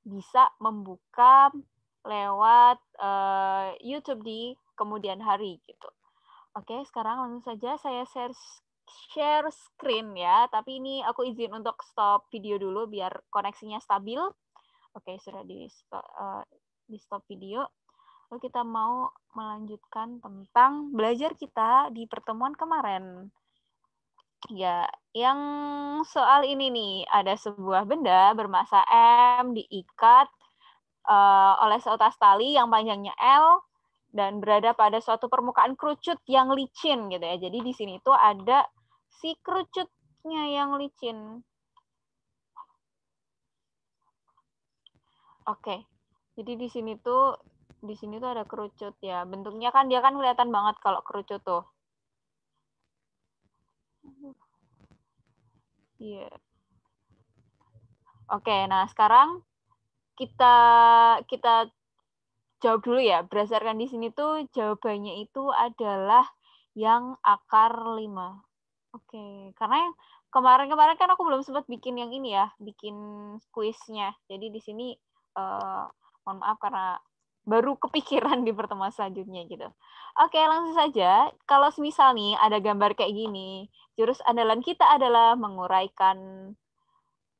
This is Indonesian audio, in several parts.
bisa membuka lewat YouTube di kemudian hari gitu. Oke, sekarang langsung saja saya share screen ya, tapi ini aku izin untuk stop video dulu biar koneksinya stabil. Oke, sudah di stop video. Lalu kita mau melanjutkan tentang belajar kita di pertemuan kemarin. Ya, yang soal ini nih, ada sebuah benda bermassa M diikat oleh seutas tali yang panjangnya L dan berada pada suatu permukaan kerucut yang licin gitu ya. Jadi di sini tuh ada si kerucutnya yang licin. Oke. Jadi di sini tuh ada kerucut ya. Bentuknya kan dia kan kelihatan banget kalau kerucut tuh. Iya. Yeah. Oke, nah sekarang kita jawab dulu ya. Berdasarkan di sini tuh jawabannya itu adalah yang akar 5. Oke, karena yang kemarin-kemarin kan aku belum sempat bikin yang ini ya, bikin kuisnya. Jadi di sini mohon maaf karena baru kepikiran di pertemuan selanjutnya gitu. Oke, langsung saja. Kalau semisal nih ada gambar kayak gini, jurus andalan kita adalah menguraikan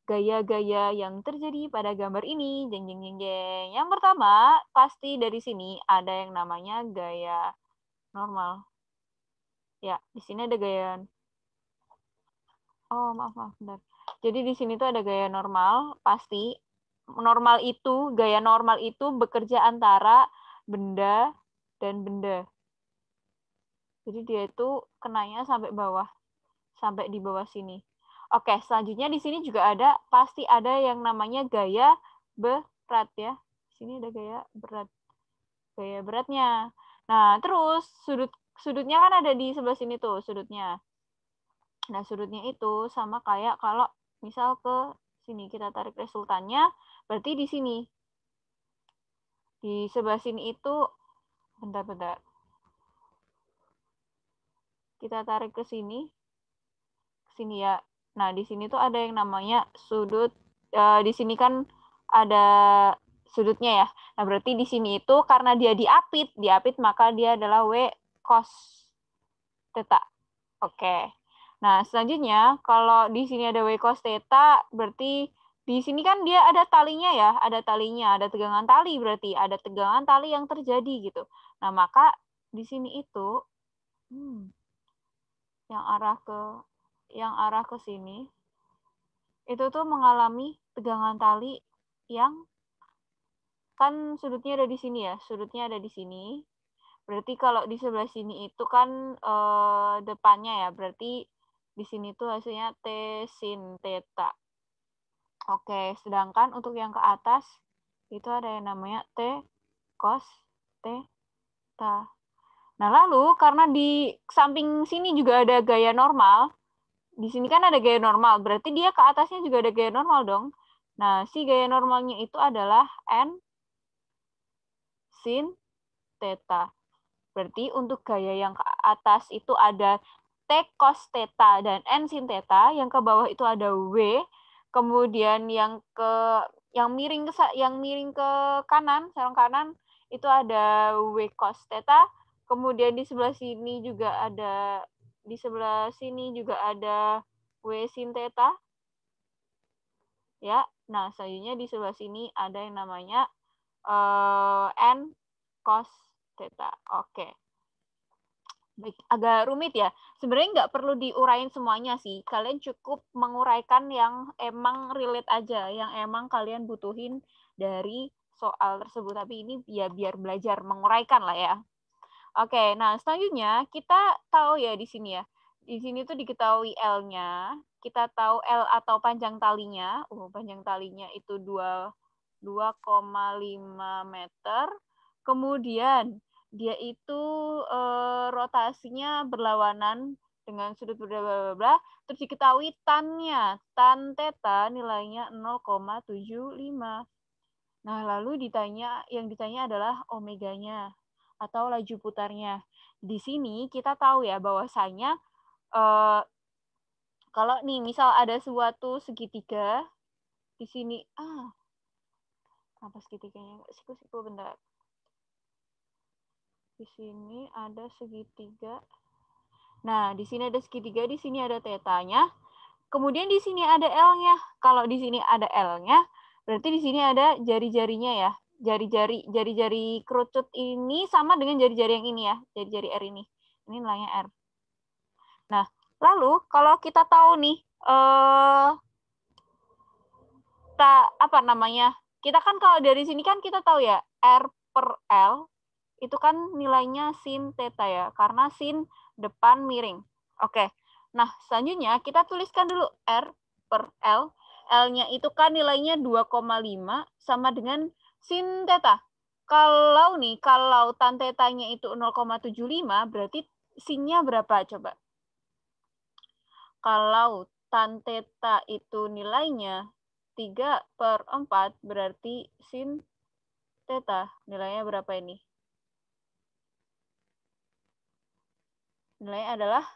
gaya-gaya yang terjadi pada gambar ini. Jeng jeng jeng jeng. Yang pertama, pasti dari sini ada yang namanya gaya normal. Ya, di sini ada gaya. Oh, maaf, bentar. Jadi di sini tuh ada gaya normal, pasti. Gaya normal itu bekerja antara benda dan benda. Jadi dia itu kenanya sampai bawah, sampai di bawah sini. Oke, selanjutnya di sini juga pasti ada yang namanya gaya berat ya. Di sini ada gaya berat. Gaya beratnya. Nah, terus sudutnya kan ada di sebelah sini tuh, sudutnya. Nah, sudutnya itu sama kayak kalau misal ke sini kita tarik resultannya, berarti di sini. Di sebelah sini itu, bentar. Kita tarik ke sini ya. Nah, di sini tuh ada yang namanya sudut. Di sini kan ada sudutnya ya. Nah, berarti di sini itu karena dia diapit maka dia adalah W cos theta. Oke. Nah, selanjutnya kalau di sini ada W cos theta, berarti di sini kan dia ada talinya ya, ada tegangan tali berarti, ada tegangan tali yang terjadi gitu. Nah, maka di sini itu yang arah ke sini itu tuh mengalami tegangan tali yang kan sudutnya ada di sini ya, sudutnya ada di sini. Berarti kalau di sebelah sini itu kan depannya ya, berarti di sini tuh hasilnya T sin theta. Oke, sedangkan untuk yang ke atas itu ada yang namanya T cos theta. Nah, lalu karena di samping sini juga ada gaya normal, di sini kan ada gaya normal, berarti dia ke atasnya juga ada gaya normal dong. Nah, si gaya normalnya itu adalah N sin theta. Berarti untuk gaya yang ke atas itu ada T cos theta dan N sin theta, yang ke bawah itu ada W, kemudian yang miring ke kanan, sarung kanan itu ada W cos theta, kemudian di sebelah sini juga ada W sin theta. Ya, nah selanjutnya di sebelah sini ada yang namanya N cos theta. Oke. Baik, agak rumit ya. Sebenarnya nggak perlu diurain semuanya sih. Kalian cukup menguraikan yang emang relate aja, yang emang kalian butuhin dari soal tersebut. Tapi ini ya biar belajar menguraikan lah ya. Oke, nah selanjutnya kita tahu ya di sini ya. Di sini tuh diketahui L-nya. Kita tahu L atau panjang talinya. Panjang talinya itu 2,5 meter. Kemudian dia itu rotasinya berlawanan dengan sudut bla bla bla. Terus diketahui tan-nya. Tan theta nilainya 0,75. Nah, lalu yang ditanya adalah omeganya atau laju putarnya. Di sini kita tahu ya bahwasanya kalau nih misal ada suatu segitiga di sini Apa segitiganya? Siku bentar. Di sini ada segitiga. Nah, di sini ada segitiga, di sini ada tetanya. Kemudian di sini ada L-nya. Kalau di sini ada L-nya, berarti di sini ada jari-jarinya ya. Jari-jari kerucut ini sama dengan jari-jari yang ini ya. Jari-jari R ini. Ini nilainya R. Nah, lalu kalau kita tahu nih, apa namanya? Kita kan kalau dari sini kan kita tahu ya, R per L itu kan nilainya sin theta ya, karena sin depan miring. Oke. Nah, selanjutnya kita tuliskan dulu R per L. L-nya itu kan nilainya 2,5 sama dengan sin theta. Kalau tan theta-nya itu 0,75, berarti sin-nya berapa coba? Kalau tan theta itu nilainya 3/4, berarti sin theta nilainya berapa ini? Nilainya adalah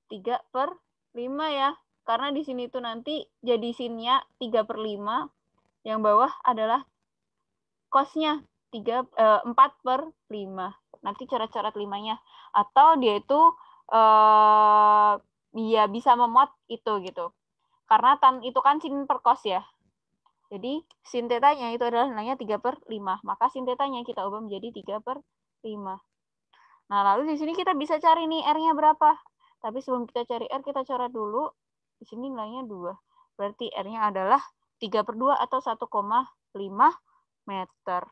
3/5 ya. Karena di sini tuh nanti jadi sinnya 3/5. Yang bawah adalah cosnya 4/5. Nanti coret-coret 5-nya. Atau dia itu dia bisa memuat itu gitu. Karena tan itu kan sin per cos ya. Jadi sin tetanya itu adalah nilainya 3/5. Maka sin tetanya kita ubah menjadi 3/5. Nah, lalu di sini kita bisa cari nih R-nya berapa. Tapi sebelum kita cari R, kita coret dulu. Di sini nilainya 2. Berarti R-nya adalah 3/2 atau 1,5 meter.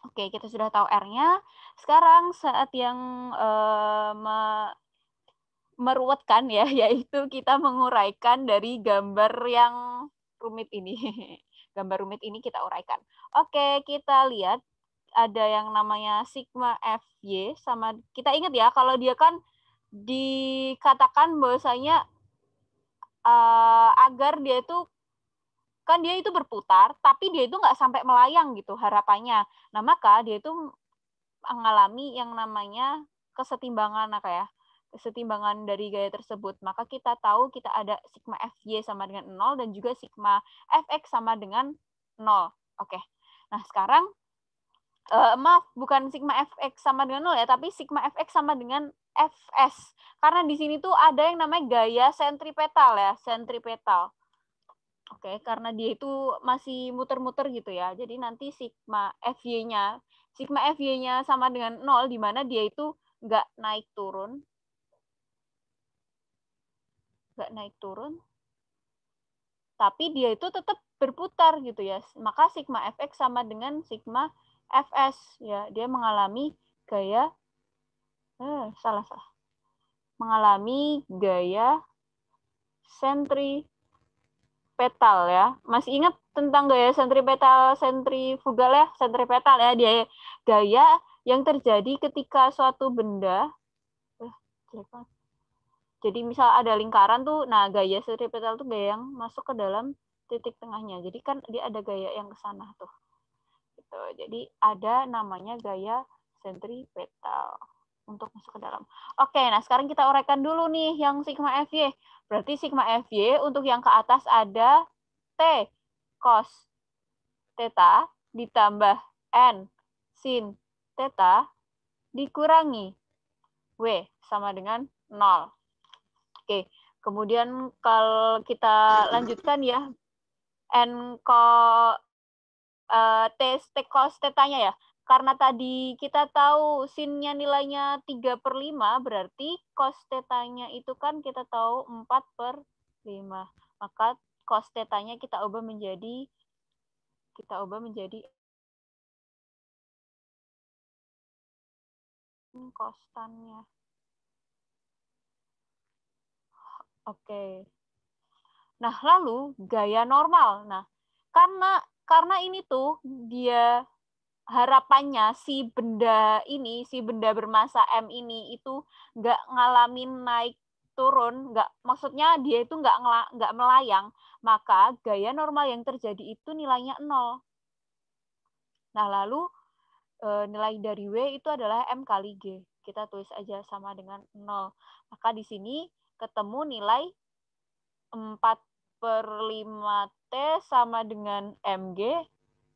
Oke, kita sudah tahu R-nya. Sekarang saat yang meruwetkan ya, yaitu kita menguraikan dari gambar yang rumit ini. Gambar rumit ini kita uraikan. Oke, kita lihat ada yang namanya sigma FY sama, kita ingat ya kalau dia kan dikatakan bahwasanya agar dia itu kan dia itu berputar tapi dia itu nggak sampai melayang gitu harapannya. Nah, maka dia itu mengalami yang namanya kesetimbangan ya. Kesetimbangan dari gaya tersebut. Maka kita tahu kita ada sigma FY sama dengan 0 dan juga sigma FX sama dengan 0. Oke. Nah, sekarang maaf, bukan sigma fx sama dengan 0 ya, tapi sigma fx sama dengan fs. Karena di sini tuh ada yang namanya gaya sentripetal ya, sentripetal. Oke, karena dia itu masih muter-muter gitu ya. Jadi nanti sigma fy-nya sama dengan 0, di mana dia itu nggak naik turun. Nggak naik turun. Tapi dia itu tetap berputar gitu ya. Maka sigma fx sama dengan sigma fs ya. Dia mengalami gaya salah. Mengalami gaya sentripetal ya. Masih ingat tentang gaya sentrifugal ya? Sentripetal ya, dia gaya yang terjadi ketika suatu benda jadi misal ada lingkaran tuh, nah gaya sentripetal tuh gaya yang masuk ke dalam titik tengahnya. Jadi kan dia ada gaya yang ke sana tuh. Gitu. Jadi ada namanya gaya sentripetal untuk masuk ke dalam. Oke, nah sekarang kita uraikan dulu nih yang sigma FY. Berarti sigma FY untuk yang ke atas ada T cos theta ditambah N sin theta dikurangi W sama dengan 0. Oke, kemudian kalau kita lanjutkan ya, N T cos theta-nya ya. Karena tadi kita tahu sin-nya nilainya 3/5, berarti cos theta-nya itu kan kita tahu 4/5. Maka cos theta-nya kita ubah menjadi kostannya. Oke. Nah, lalu gaya normal. Nah, karena ini tuh dia harapannya si benda bermasa M ini itu nggak ngalamin naik turun, maksudnya dia itu nggak melayang, maka gaya normal yang terjadi itu nilainya 0. Nah, lalu nilai dari W itu adalah M kali G. Kita tulis aja sama dengan 0. Maka di sini ketemu nilai 4/5 T sama dengan mg,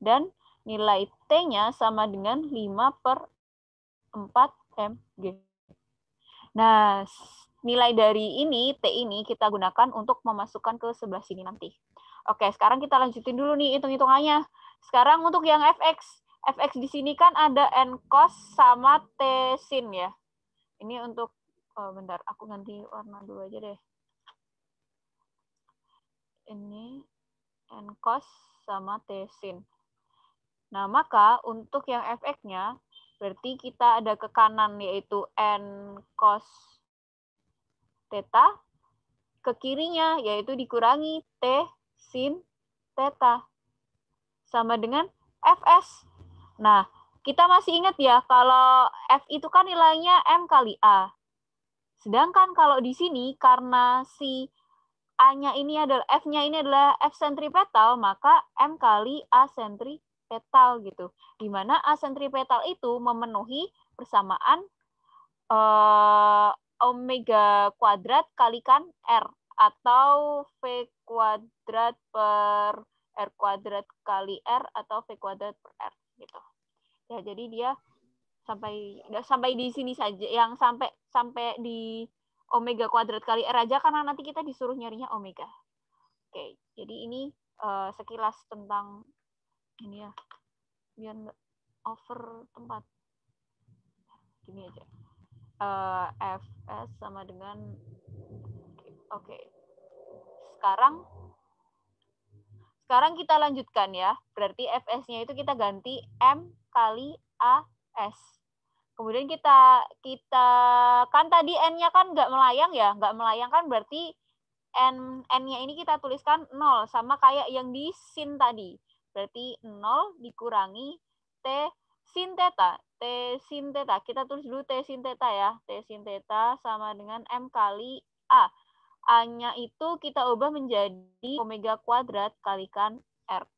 dan nilai T-nya sama dengan 5/4 mg. Nah, nilai dari ini, T ini, kita gunakan untuk memasukkan ke sebelah sini nanti. Oke, sekarang kita lanjutin dulu nih hitung-hitungannya. Sekarang untuk yang fx. Fx di sini kan ada n cos sama T sin ya. Ini untuk, bentar, aku ganti warna dulu aja deh. Ini n cos sama T sin. Nah, maka untuk yang fx-nya, berarti kita ada ke kanan yaitu n cos theta, ke kirinya yaitu dikurangi T sin theta. Sama dengan Fs. Nah, kita masih ingat ya, kalau F itu kan nilainya M kali A. Sedangkan kalau di sini, karena si A-nya ini adalah, F-nya ini adalah F sentripetal, maka M kali A sentripetal gitu. Di mana A sentripetal itu memenuhi persamaan omega kuadrat kalikan R, atau V kuadrat per R kuadrat kali R, atau V kuadrat per R gitu. Ya, jadi dia sampai di sini saja, yang sampai di omega kuadrat kali R aja, karena nanti kita disuruh nyarinya omega. Oke, jadi ini sekilas tentang ini ya, biar nggak over tempat. Gini aja. Fs sama dengan, oke. Sekarang kita lanjutkan ya. Berarti Fs-nya itu kita ganti M kali AS. Kemudian kita kan tadi N-nya kan nggak melayang ya. Nggak melayang kan berarti N-nya ini kita tuliskan 0. Sama kayak yang di sin tadi. Berarti 0 dikurangi T sin theta. T sin theta. Kita tulis dulu T sin theta ya. T sin theta sama dengan M kali A. A-nya itu kita ubah menjadi omega kuadrat kalikan R.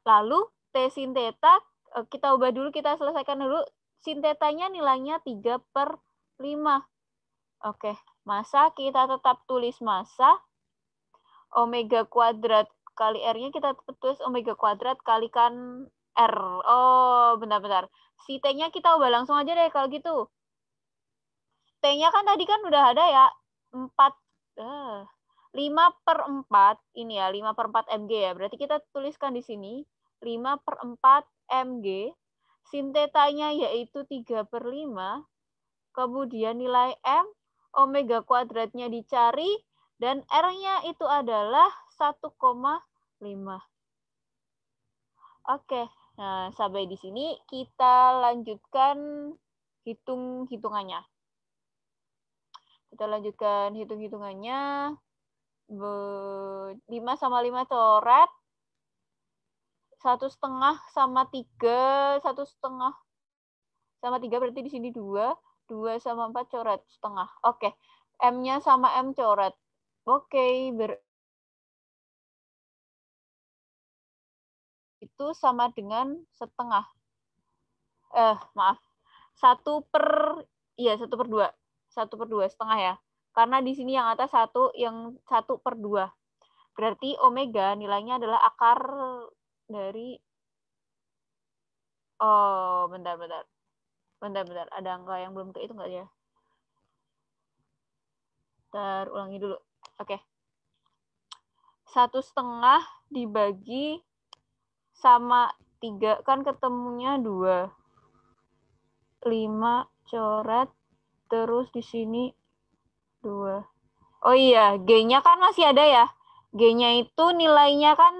Lalu T sin theta, kita ubah dulu, kita selesaikan dulu. Sin theta-nya nilainya 3/5. Oke, massa kita tetap tulis massa. Omega kuadrat kali R-nya kita tetap tulis omega kuadrat kalikan R. Oh, bentar-bentar. Si T-nya kita ubah langsung aja deh kalau gitu. T-nya kan tadi kan udah ada ya, 5/4 ini ya, 5/4 mg ya. Berarti kita tuliskan di sini 5/4 mg. Sin theta-nya yaitu 3/5. Kemudian nilai M, omega kuadratnya dicari, dan R-nya itu adalah 1,5. Oke, nah sampai di sini kita lanjutkan hitung-hitungannya. Kita lanjutkan hitung-hitungannya. 5 sama 5 coret. 1,5 sama 3. 1,5 sama 3 berarti di sini 2. 2 sama 4 coret setengah. Oke. M-nya sama M coret. Oke. Itu sama dengan setengah. Maaf. 1/2. 1/2 setengah ya. Karena di sini yang atas 1, yang 1/2. Berarti omega nilainya adalah akar dari, bentar. Ada angka yang belum kehitung nggak ya? Ulangi dulu. Oke. 1,5 dibagi sama 3, kan ketemunya 2. 5 coret, terus di sini 2. Oh iya, G-nya kan masih ada ya. G-nya itu nilainya kan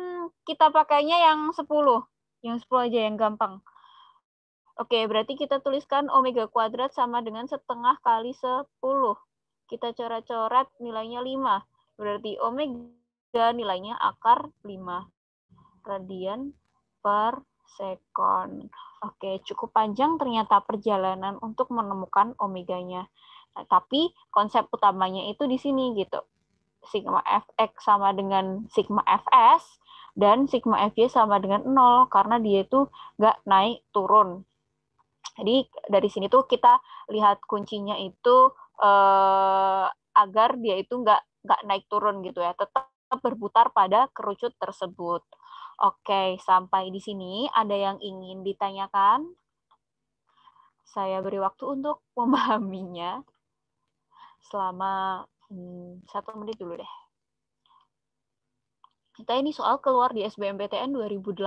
kita pakainya yang 10. Yang 10 aja yang gampang. Oke, berarti kita tuliskan omega kuadrat sama dengan setengah kali 10. Kita coret-coret nilainya 5. Berarti omega nilainya akar 5 radian per sekon. Oke, cukup panjang ternyata perjalanan untuk menemukan omeganya. Nah, tapi konsep utamanya itu di sini gitu. Sigma Fx sama dengan sigma Fs, dan sigma Fy sama dengan 0, karena dia itu nggak naik turun. Jadi dari sini tuh kita lihat kuncinya itu agar dia itu nggak naik turun gitu ya, tetap berputar pada kerucut tersebut. Oke, sampai di sini ada yang ingin ditanyakan? Saya beri waktu untuk memahaminya selama 1 menit dulu deh. Kita ini soal keluar di SBMPTN 2018.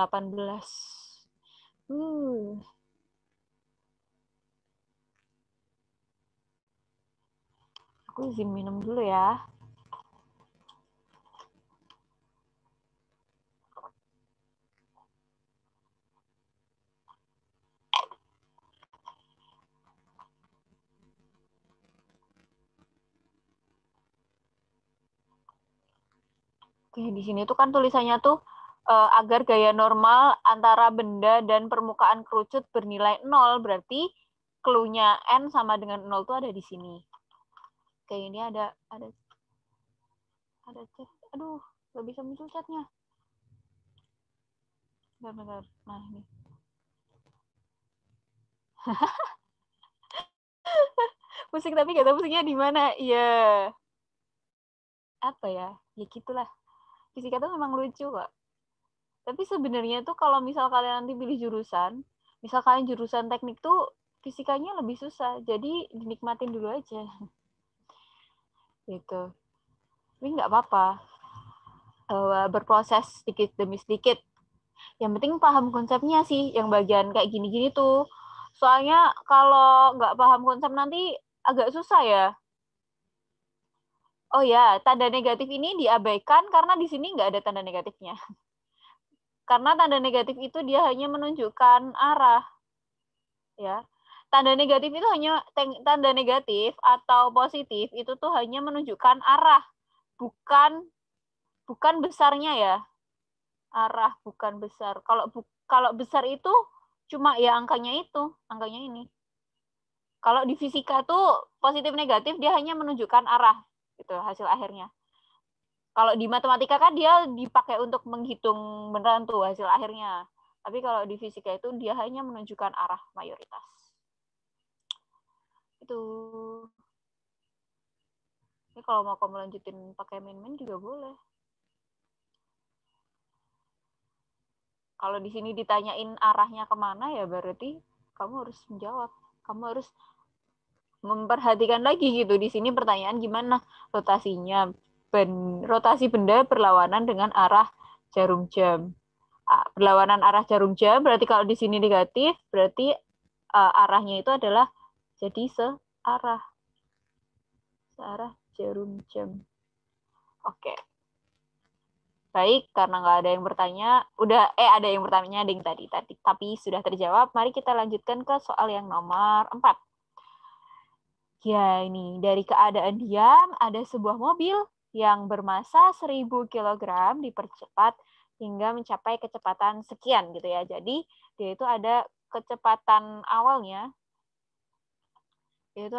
Aku izin minum dulu ya. Oke, di sini tuh kan tulisannya tuh agar gaya normal antara benda dan permukaan kerucut bernilai 0, berarti clue-nya N sama dengan 0 tuh ada di sini. Oke, ini ada chat. Aduh, nggak bisa muncul chatnya. Bentar. Nah, ini. Musik tapi nggak tahu musiknya di mana. Iya. Apa ya? Ya gitulah. Fisika tuh memang lucu kok. Tapi sebenarnya tuh kalau misal kalian nanti pilih jurusan, misal kalian jurusan teknik tuh fisikanya lebih susah. Jadi dinikmatin dulu aja. Gitu. Tapi nggak apa-apa. Berproses sedikit demi sedikit. Yang penting paham konsepnya sih, yang bagian kayak gini-gini tuh. Soalnya kalau nggak paham konsep nanti agak susah ya. Oh ya, tanda negatif ini diabaikan karena di sini nggak ada tanda negatifnya. Karena tanda negatif itu dia hanya menunjukkan arah. Ya. Tanda negatif itu hanya tanda negatif atau positif itu tuh hanya menunjukkan arah, bukan besarnya ya. Arah bukan besar. Kalau besar itu cuma ya angkanya ini. Kalau di fisika tuh positif negatif dia hanya menunjukkan arah gitu hasil akhirnya. Kalau di matematika kan dia dipakai untuk menghitung beneran tuh hasil akhirnya. Tapi kalau di fisika itu dia hanya menunjukkan arah mayoritas. Itu. Ini kalau mau kamu lanjutin pakai main-main juga boleh. Kalau di sini ditanyain arahnya kemana ya berarti kamu harus menjawab. Kamu harus memperhatikan lagi gitu. Di sini pertanyaan gimana rotasinya. Rotasi benda berlawanan dengan arah jarum jam. Berlawanan arah jarum jam berarti kalau di sini negatif berarti arahnya itu adalah jadi searah jarum jam. Oke. Baik, karena nggak ada yang bertanya, ada yang bertanya ding tadi, tapi sudah terjawab. Mari kita lanjutkan ke soal yang nomor 4. Ya, ini dari keadaan diam ada sebuah mobil yang bermasa 1000 kg dipercepat hingga mencapai kecepatan sekian gitu ya. Jadi dia itu ada kecepatan awalnya. Itu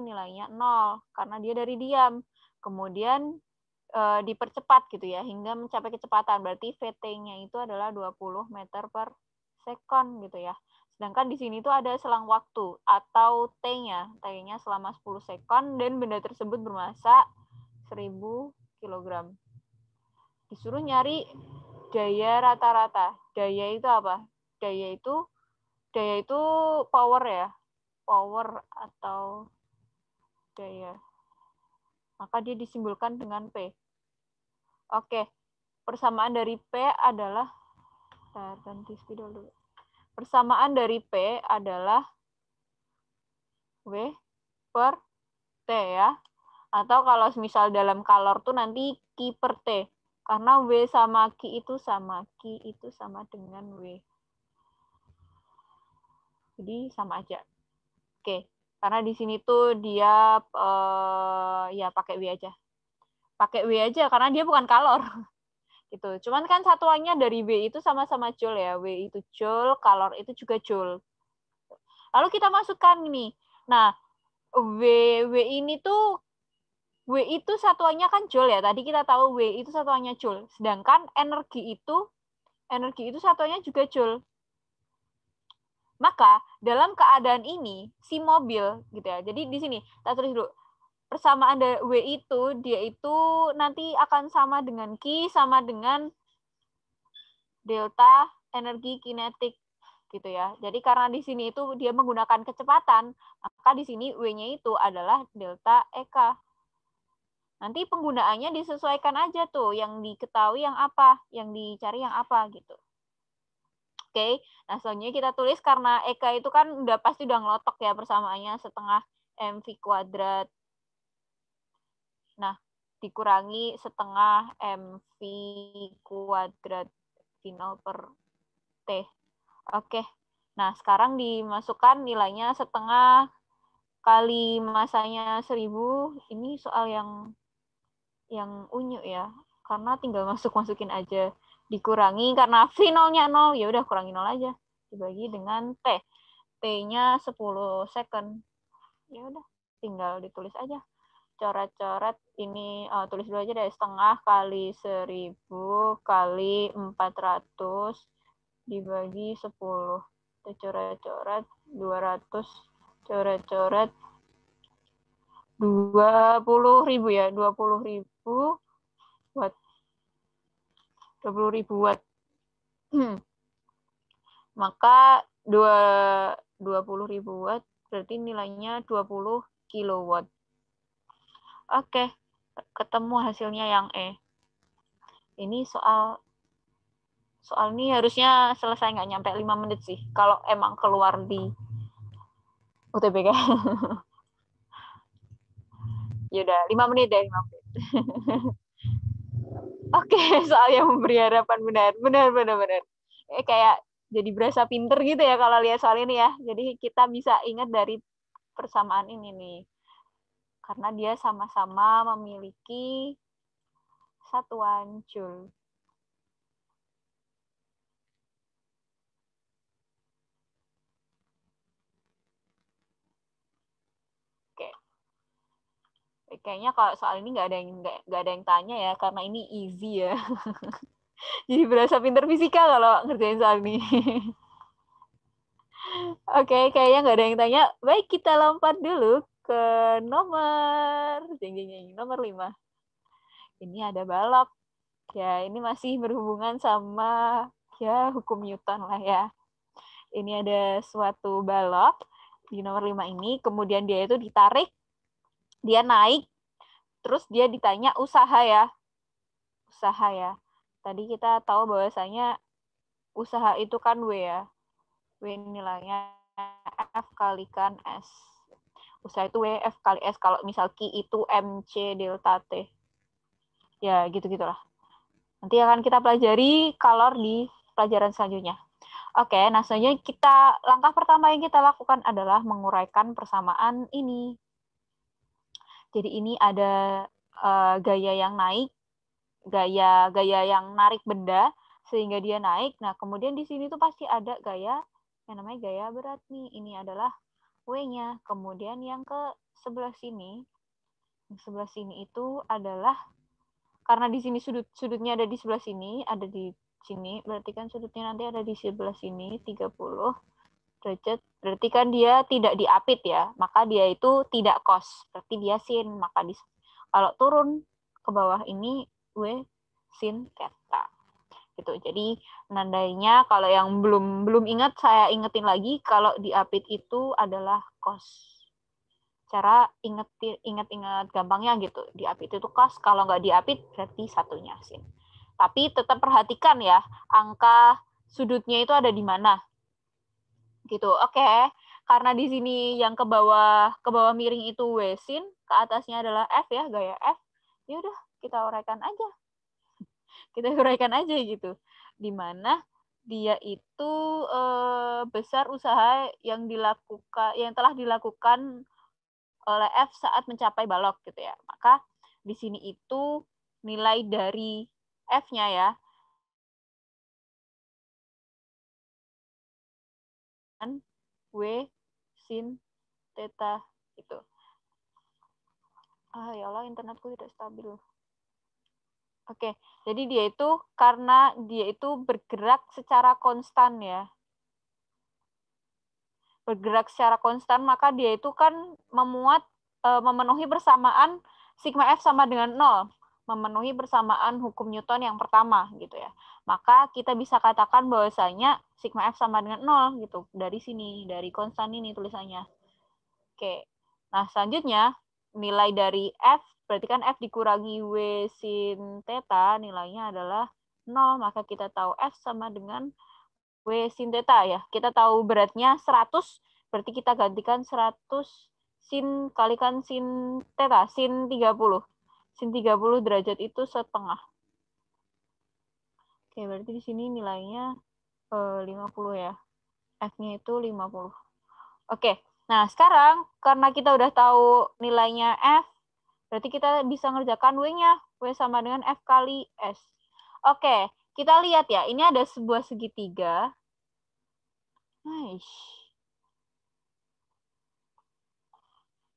nilainya 0 karena dia dari diam. Kemudian dipercepat gitu ya hingga mencapai kecepatan. Berarti VT-nya itu adalah 20 meter per second gitu ya. Sedangkan di sini tuh ada selang waktu atau T-nya. T-nya selama 10 sekon dan benda tersebut bermasa 1000 kg. Disuruh nyari daya rata-rata. Daya itu apa? Daya itu power ya. Power atau daya. Maka dia disimbolkan dengan P. Oke. Persamaan dari P adalah ganti spidol dulu. Persamaan dari P adalah W per T ya. Atau kalau misal dalam kalor tuh nanti Q per T. Karena W sama Q itu sama. Q itu sama dengan W. Jadi sama aja. Oke. Karena di sini tuh dia ya pakai W aja. Pakai W aja karena dia bukan kalor. Gitu. Cuman kan satuannya dari W itu sama-sama joule ya. W itu joule, kalor itu juga joule. Lalu kita masukkan ini. Nah, W ini tuh W itu satuannya kan joule ya. Tadi kita tahu W itu satuannya joule. Sedangkan energi itu satuannya juga joule. Maka dalam keadaan ini si mobil gitu ya. Jadi di sini kita tulis dulu. persamaan W itu, dia itu nanti akan sama dengan Q, sama dengan delta energi kinetik gitu ya. Jadi karena di sini itu dia menggunakan kecepatan, maka di sini W-nya itu adalah delta EK. Nanti penggunaannya disesuaikan aja tuh, yang diketahui yang apa, yang dicari yang apa gitu. Oke, nah selanjutnya kita tulis karena EK itu kan pasti udah ngelotok ya persamaannya setengah mv kuadrat. Nah, dikurangi setengah mv kuadrat final per T. Oke, nah sekarang dimasukkan nilainya setengah kali masanya 1000. Ini soal yang unyu ya, karena tinggal masukin aja. Dikurangi karena V 0-nya 0, ya udah kurangi 0 aja. Dibagi dengan T. T-nya 10 second. Ya udah, tinggal ditulis aja. Coret-coret ini, tulis dulu aja deh, setengah kali 1000 kali 400 dibagi 10. Kita coret-coret 200, coret-coret 20.000 ya, 20.000 watt. 20.000 watt. Maka 20.000 watt berarti nilainya 20 kilowatt. Oke, ketemu hasilnya yang E. Ini soal ini harusnya selesai nggak nyampe 5 menit sih, kalau emang keluar di UTBK. Yaudah, 5 menit deh, 5 menit. Oke, soal yang memberi harapan, benar. Kayak jadi berasa pinter gitu ya kalau lihat soal ini ya. Jadi kita bisa ingat dari persamaan ini nih. Karena dia sama-sama memiliki satuan joule. Oke. Kayaknya kalau soal ini nggak ada yang tanya ya, karena ini easy ya. Jadi berasa pinter fisika kalau ngerjain soal ini. Oke, kayaknya nggak ada yang tanya. Baik, kita lompat dulu ke nomor nomor 5. Ini ada balok. Ya, ini masih berhubungan sama ya hukum Newton lah ya. Ini ada suatu balok di nomor 5 ini, kemudian dia itu ditarik, dia naik, terus dia ditanya usaha ya. Usaha ya. Tadi kita tahu bahwasanya usaha itu kan W ya. W nilainya F kalikan S. Usaha itu W, F kali S. Kalau misal Q itu MC delta T. Ya, gitu-gitulah. Nanti akan kita pelajari kalor di pelajaran selanjutnya. Oke, nah selanjutnya langkah pertama yang kita lakukan adalah menguraikan persamaan ini. Jadi ini ada gaya yang naik, gaya yang narik benda sehingga dia naik. Nah, kemudian di sini tuh pasti ada gaya yang namanya gaya berat nih. Ini adalah W-nya. Kemudian yang ke sebelah sini, itu adalah karena di sini sudutnya ada di sebelah sini, ada di sini, berarti kan sudutnya nanti ada di sebelah sini 30 derajat. Berarti kan dia tidak diapit ya, maka dia itu tidak cos, berarti dia sin. Maka kalau turun ke bawah ini W sin theta. Gitu. Jadi nandainya kalau yang belum ingat, saya ingetin lagi, kalau diapit itu adalah cos. Cara ingat gampangnya gitu, diapit itu cos, kalau nggak diapit berarti satunya sin. Tapi tetap perhatikan ya, angka sudutnya itu ada di mana. Gitu. Oke. Karena di sini yang ke bawah miring itu W sin, ke atasnya adalah F ya, gaya F. Ya udah, kita uraikan aja. Kita uraikan aja gitu. Di mana dia itu besar usaha yang telah dilakukan oleh F saat mencapai balok gitu ya. Maka di sini itu nilai dari F-nya ya. W sin theta itu. Ya Allah, internetku tidak stabil. Oke, jadi dia itu karena dia itu bergerak secara konstan ya. Bergerak secara konstan, maka dia itu kan memuat memenuhi bersamaan sigma F sama dengan 0, memenuhi bersamaan hukum Newton yang pertama gitu ya. Maka kita bisa katakan bahwasanya sigma F sama dengan 0 gitu dari sini, dari konstan ini tulisannya. Oke. Nah, selanjutnya nilai dari F berarti kan F dikurangi W sin theta nilainya adalah 0, maka kita tahu F sama dengan W sin theta ya. Kita tahu beratnya 100, berarti kita gantikan 100 sin kalikan sin theta, sin 30. Sin 30 derajat itu setengah. Oke, berarti di sini nilainya 50 ya. F-nya itu 50. Oke, nah sekarang karena kita udah tahu nilainya F, berarti kita bisa ngerjakan W-nya. W sama dengan F kali S. Oke, kita lihat ya. Ini ada sebuah segitiga.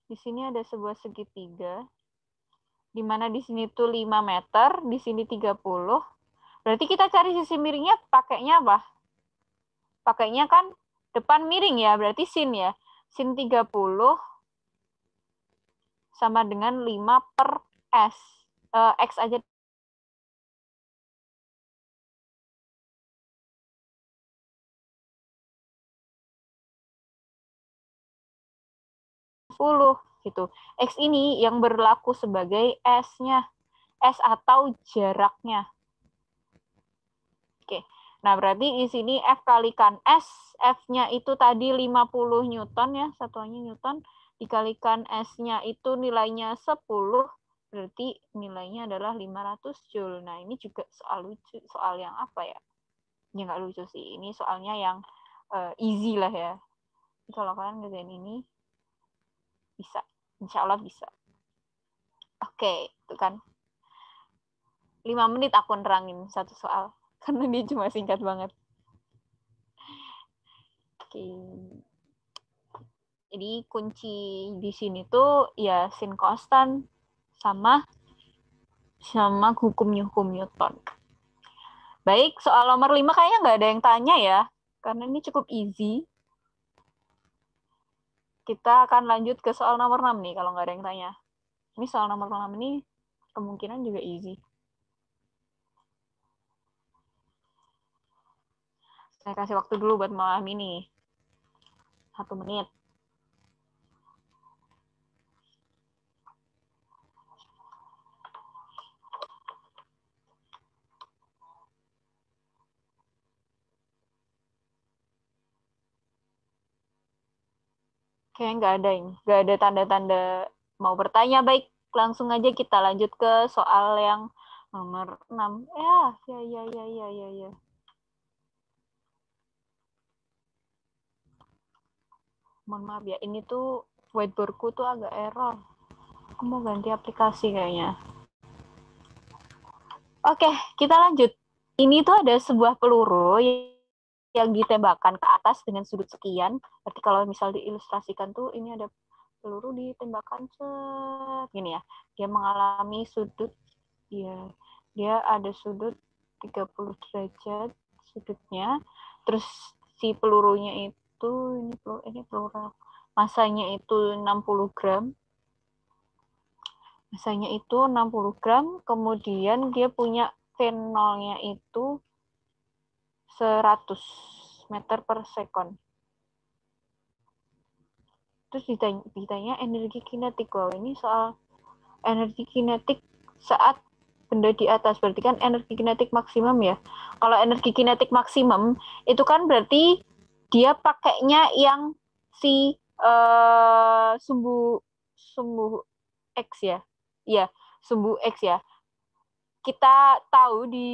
Di sini ada sebuah segitiga. Di mana di sini tuh 5 meter, di sini 30. Berarti kita cari sisi miringnya pakainya apa? Pakainya kan depan miring ya, berarti sin ya. Sin 30 sama dengan 5 per S. X aja. 10 gitu. X ini yang berlaku sebagai S-nya. S atau jaraknya. Oke. Nah, berarti di sini F kalikan S, F-nya itu tadi 50 Newton ya, satuannya Newton, dikalikan S-nya itu nilainya 10, berarti nilainya adalah 500 Joule. Nah, ini juga soal lucu, soal yang apa ya? Ya nggak lucu sih, ini soalnya yang easy lah ya. Kalau kalian ngerjain ini, bisa. Insya Allah bisa. Oke, itu kan. 5 menit aku nerangin satu soal. Karena dia cuma singkat banget. Oke. Jadi kunci di sini tuh ya sin konstan sama hukum Newton. Baik, soal nomor 5 kayaknya nggak ada yang tanya ya. Karena ini cukup easy. Kita akan lanjut ke soal nomor 6 nih kalau nggak ada yang tanya. Ini soal nomor 6 ini kemungkinan juga easy. Saya kasih waktu dulu buat memahami nih. 1 menit. Kayaknya nggak ada tanda-tanda mau bertanya. Baik, langsung aja kita lanjut ke soal yang nomor 6. Ya. Mohon maaf ya, ini tuh whiteboardku tuh agak error. Aku mau ganti aplikasi kayaknya. Oke, kita lanjut. Ini tuh ada sebuah peluru yang ditembakkan ke atas dengan sudut sekian. Berarti kalau misal diilustrasikan tuh ini ada peluru ditembakkan gini ya. Dia mengalami sudut dia ada sudut 30 derajat sudutnya. Terus si pelurunya itu ini peluru masanya itu 60 gram. Masanya itu 60 gram, kemudian dia punya V0-nya itu 100 meter per sekon. Terus ditanya energi kinetik. Wow, ini soal energi kinetik saat benda di atas. Berarti kan energi kinetik maksimum ya. Kalau energi kinetik maksimum, itu kan berarti dia pakainya yang si sumbu X ya. Iya, sumbu X ya. Kita tahu di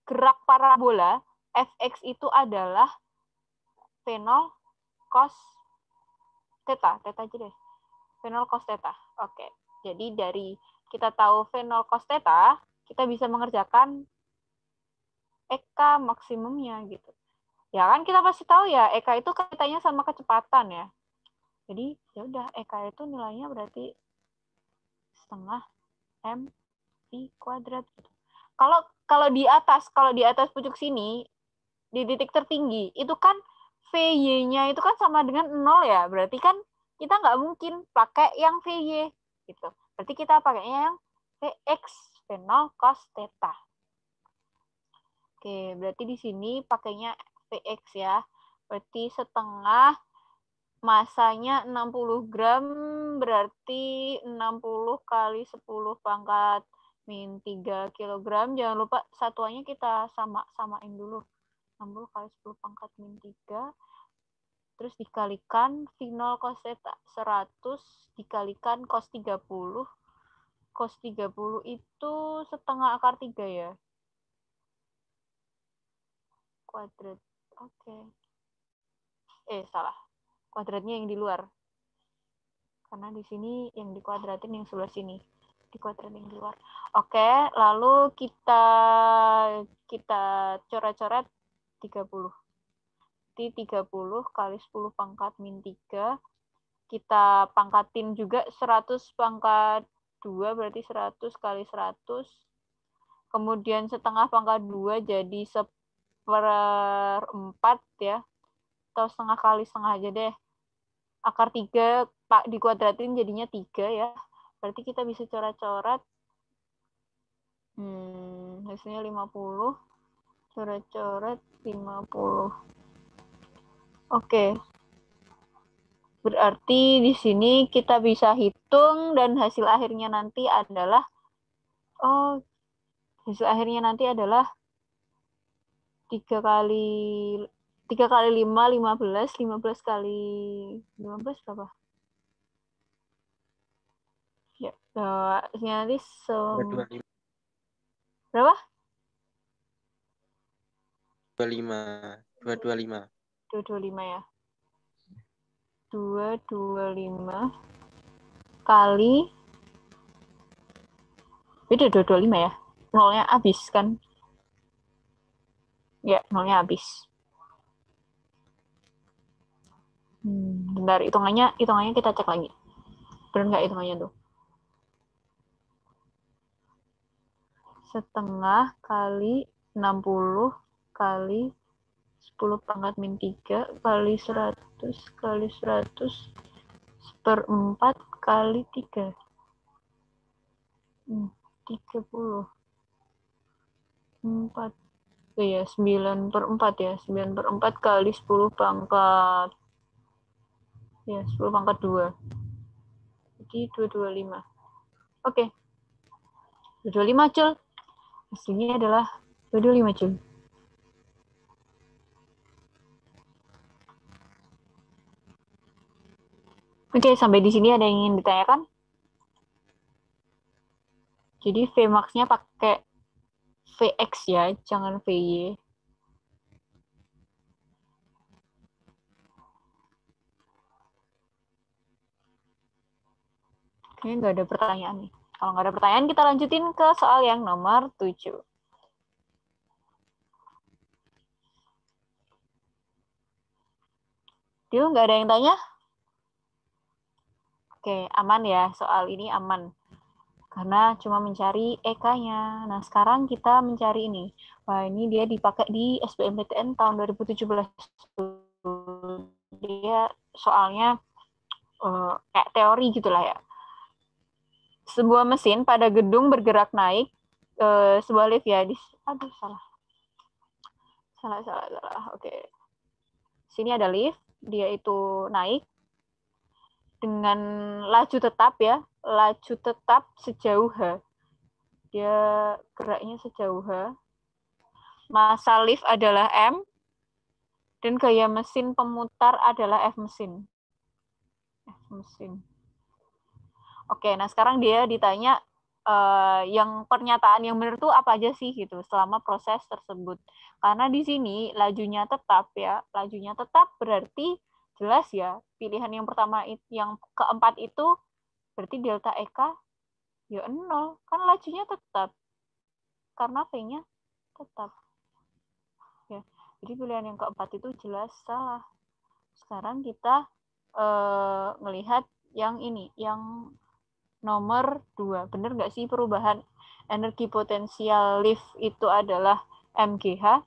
gerak parabola, fx itu adalah V0 cos theta. Theta aja deh. V0 cos theta. Oke. Jadi dari kita tahu V0 cos theta, kita bisa mengerjakan EK maksimumnya gitu. Ya kan kita pasti tahu ya, EK itu kaitannya sama kecepatan ya. Jadi ya udah EK itu nilainya berarti setengah m v kuadrat gitu. Kalau di atas pucuk sini di titik tertinggi itu kan VY-nya itu kan sama dengan 0 ya. Berarti kan kita nggak mungkin pakai yang VY gitu. Berarti kita pakainya yang Vx, V0 cos theta. Oke, berarti di sini pakainya Vx ya. Berarti setengah masanya 60 gram, berarti 60 kali 10 pangkat min 3 kilogram. Jangan lupa satuannya kita samain dulu. 60 kali 10 pangkat min 3. Terus dikalikan V0 cos theta 100 dikalikan cos 30. Cos 30 itu setengah akar 3 ya. Kuadrat. Oke. Salah. Kuadratnya yang di luar. Karena di sini yang dikuadratin yang sebelah sini. Dikuadratin yang di luar. Oke, lalu kita coret-coret 30. Jadi 30 kali 10 pangkat min 3. Kita pangkatin juga 100 pangkat 2, berarti 100 kali 100. Kemudian setengah pangkat 2 jadi 1/4 ya. Atau setengah kali setengah aja deh. Akar 3 dikuadratin jadinya 3 ya. Berarti kita bisa coret-coret. Hasilnya 50. Coret-coret 50. Oke. Berarti di sini kita bisa hitung dan hasil akhirnya nanti adalah hasil akhirnya nanti adalah 3 kali 5, 15. 15 kali 15 berapa? Ya, nanti berapa? 225 ya. 225 kali beda 225 ya. Nolnya habis kan? Ya, nolnya habis. Bentar, hitungannya kita cek lagi. Benar nggak hitungannya tuh? Setengah kali 60 kali 10 pangkat min 3 kali 100 kali 100 1/4 kali 3. 30. 4. Ya, 9/4 ya. 9/4 kali 10 pangkat. Ya, 10 pangkat 2. Jadi 225. Oke. 225 Cul. Hasilnya adalah 225 Cul. Oke, sampai di sini ada yang ingin ditanyakan? Jadi Vmax-nya pakai Vx ya, jangan Vy. Kayaknya nggak ada pertanyaan nih. Kalau nggak ada pertanyaan, kita lanjutin ke soal yang nomor 7. Dil, nggak ada yang tanya? Oke, aman ya. Soal ini aman. Karena cuma mencari EK-nya. Nah, sekarang kita mencari ini. Wah, ini dia dipakai di SBMPTN tahun 2017. Dia soalnya kayak teori gitulah ya. Sebuah mesin pada gedung bergerak naik, sebuah lift ya. Aduh, salah. Oke. Sini ada lift, dia itu naik dengan laju tetap ya. Laju tetap sejauh H. Dia geraknya sejauh H. Massa lift adalah M. Dan gaya mesin pemutar adalah F mesin. Oke, nah sekarang dia ditanya yang pernyataan yang benar itu apa aja sih gitu selama proses tersebut. Karena di sini lajunya tetap ya. Lajunya tetap berarti jelas ya. Pilihan yang pertama yang keempat itu berarti delta EK ya 0. Kan lajunya tetap. Karena V-nya tetap. Ya. Jadi pilihan yang keempat itu jelas salah. Sekarang kita melihat yang ini, yang nomor 2. Benar nggak sih perubahan energi potensial lift itu adalah MGH?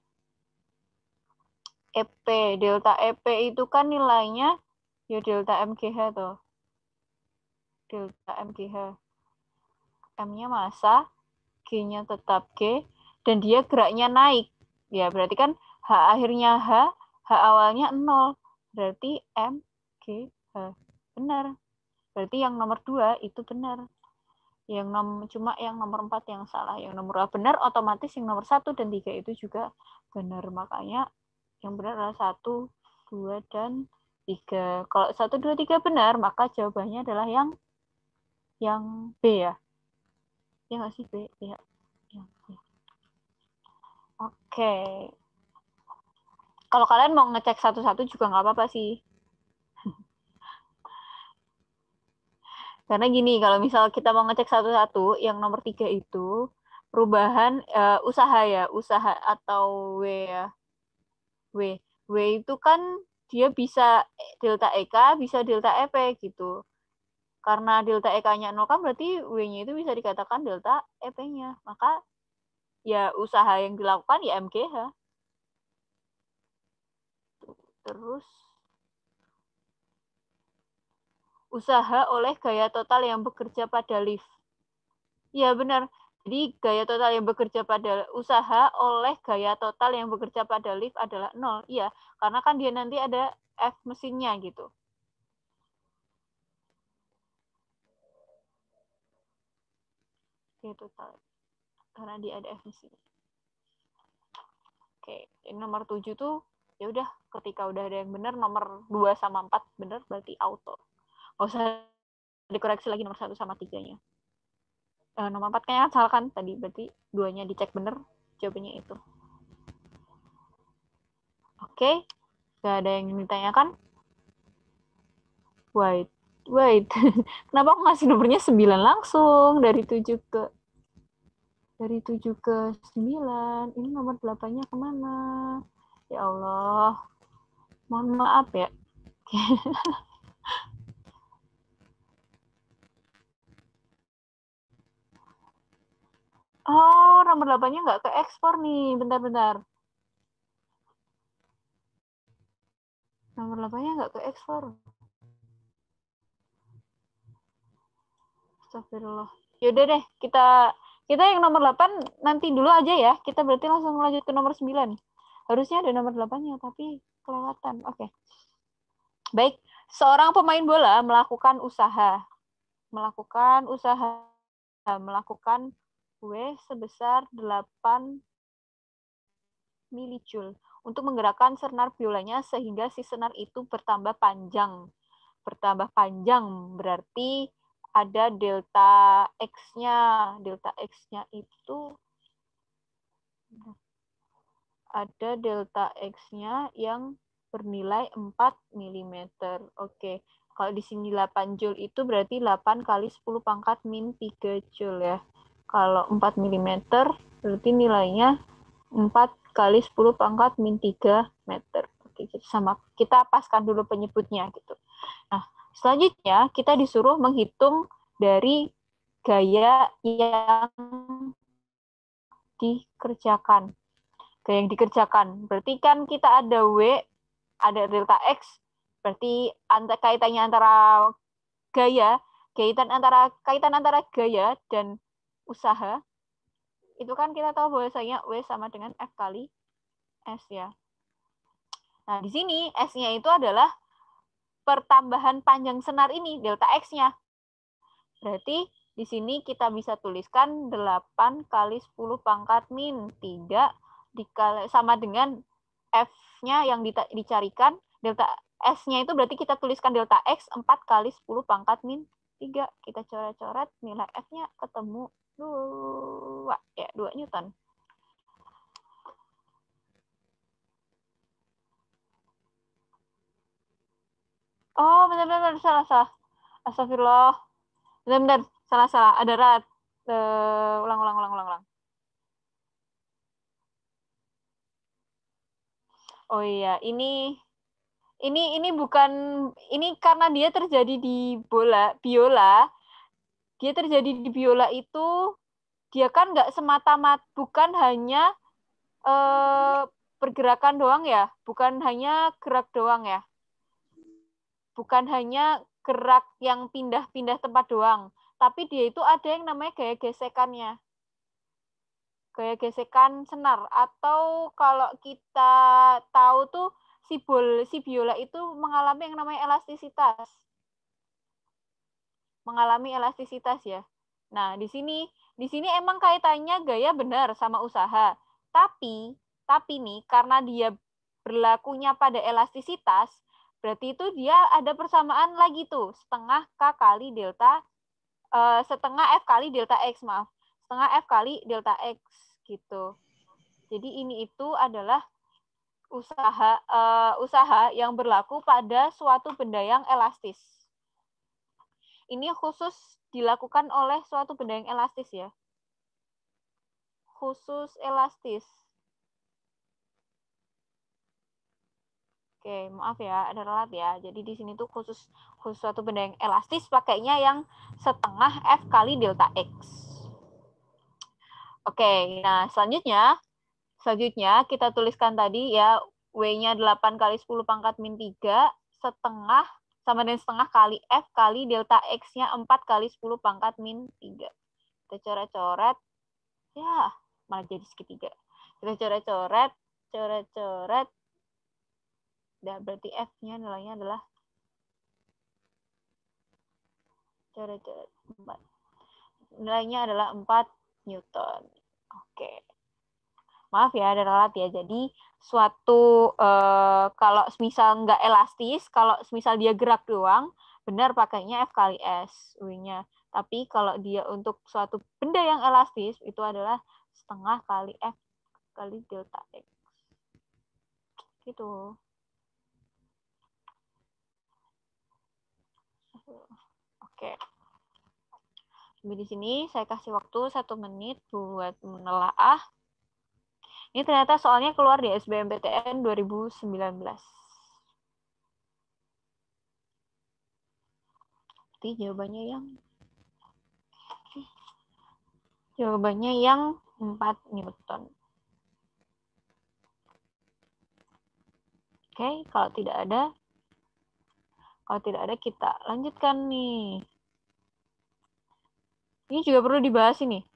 EP, delta EP itu kan nilainya Ya delta MGH tuh. Delta MGH. M-nya massa, G-nya tetap G, dan dia geraknya naik. Ya, berarti kan H akhirnya H awalnya 0. Berarti M, G, H. Benar. Berarti yang nomor 2 itu benar. Cuma yang nomor 4 yang salah. Yang nomor 2 benar, otomatis yang nomor 1 dan 3 itu juga benar. Makanya yang benar adalah 1, 2, dan 3. Kalau 1, 2, 3 benar, maka jawabannya adalah yang B ya. Ya nggak sih B? Ya. Oke. Kalau kalian mau ngecek satu-satu juga nggak apa-apa sih. Karena gini, kalau misal kita mau ngecek satu-satu, yang nomor 3 itu perubahan usaha ya, usaha atau W ya. W. W itu kan dia bisa delta EK, bisa delta EP gitu. Karena delta EK-nya 0 kan berarti W-nya itu bisa dikatakan delta EP-nya. Maka ya usaha yang dilakukan ya MGH. Terus usaha oleh gaya total yang bekerja pada lift. Ya benar. Jadi gaya total yang bekerja pada usaha oleh gaya total yang bekerja pada lift adalah 0. Iya, karena kan dia nanti ada F mesinnya gitu. Gaya total. Karena dia ada F mesinnya. Oke, ini nomor 7 tuh ya udah ketika udah ada yang benar nomor 2 sama 4 benar berarti auto. Nggak usah dikoreksi lagi nomor 1 sama 3-nya. Nomor 4 kayaknya kan salah kan tadi, berarti 2-nya dicek benar, jawabannya itu. Oke, nggak ada yang ditanyakan? Wait. Kenapa aku ngasih nomornya 9 langsung dari 7 ke 9? Ini nomor 8-nya kemana? Ya Allah. Mohon maaf ya. Oh, nomor 8-nya nggak ke ekspor nih. Bentar. Nomor 8-nya nggak ke ekspor. Astagfirullah. Yaudah deh, kita yang nomor 8 nanti dulu aja ya. Kita berarti langsung lanjut ke nomor 9. Harusnya ada nomor 8-nya, tapi kelewatan. Oke. Baik, seorang pemain bola melakukan W sebesar 8 milijoule untuk menggerakkan senar biolanya sehingga si senar itu bertambah panjang. Bertambah panjang berarti ada delta X-nya. Delta X-nya itu ada delta X-nya yang bernilai 4 mm. Oke. Kalau di sini 8 joule itu berarti 8 kali 10 pangkat min 3 joule ya. Kalau 4 mm berarti nilainya 4 kali 10 pangkat min 3 meter. Oke, sama kita paskan dulu penyebutnya gitu. Nah, selanjutnya kita disuruh menghitung dari gaya yang dikerjakan. Gaya yang dikerjakan. Berarti kan kita ada W, ada delta X, berarti kaitannya antara gaya, kaitan antara gaya dan usaha, itu kan kita tahu bahwasanya W sama dengan F kali S ya. Nah, di sini S-nya itu adalah pertambahan panjang senar ini, delta X-nya. Berarti di sini kita bisa tuliskan 8 kali 10 pangkat min 3 sama dengan F-nya yang dicarikan, delta S-nya itu berarti kita tuliskan delta X 4 kali 10 pangkat min 3. Kita coret-coret, nilai F-nya ketemu 2. Ya, 2 Newton. Oh, benar-benar salah. Astagfirullah. Benar, salah. Ada rat. Ulang. Oh iya, ini bukan, ini karena dia terjadi di biola. Dia terjadi di biola itu dia kan nggak semata-mata, bukan hanya pergerakan doang ya, bukan hanya gerak doang ya. bukan hanya gerak yang pindah-pindah tempat doang, tapi dia itu ada yang namanya gaya gesekannya. Gaya gesekan senar, atau kalau kita tahu tuh si biola itu mengalami yang namanya elastisitas. Mengalami elastisitas ya. Nah, di sini emang kaitannya gaya benar sama usaha. Tapi nih karena dia berlakunya pada elastisitas, berarti itu dia ada persamaan lagi tuh, setengah K kali delta setengah F kali delta X, maaf. Setengah F kali delta X gitu. Jadi ini itu adalah usaha yang berlaku pada suatu benda yang elastis. Ini khusus dilakukan oleh suatu benda yang elastis ya. Khusus elastis. Oke, maaf ya, ada relat ya. Jadi di sini tuh khusus suatu benda yang elastis pakainya yang setengah F kali delta X. Oke, nah selanjutnya kita tuliskan tadi ya, W-nya 8 kali 10 pangkat min 3 setengah sama dengan setengah kali F kali delta X-nya 4 kali 10 pangkat min 3. Kita coret-coret. Ya, malah jadi segitiga. Kita coret-coret. Nah, berarti F-nya nilainya adalah coret-coret 4. Nilainya adalah 4 Newton. Oke. Maaf ya, ada relat ya. Jadi suatu kalau misal nggak elastis, kalau misal dia gerak doang, benar pakainya F kali S U-nya. Tapi kalau dia untuk suatu benda yang elastis, itu adalah setengah kali F kali delta X. Gitu. Oke. Sampai di sini saya kasih waktu 1 menit buat menelaah. Ini ternyata soalnya keluar di SBMPTN 2019. Jadi jawabannya yang 4 Newton. Oke, kalau tidak ada kita lanjutkan nih. Ini juga perlu dibahas ini.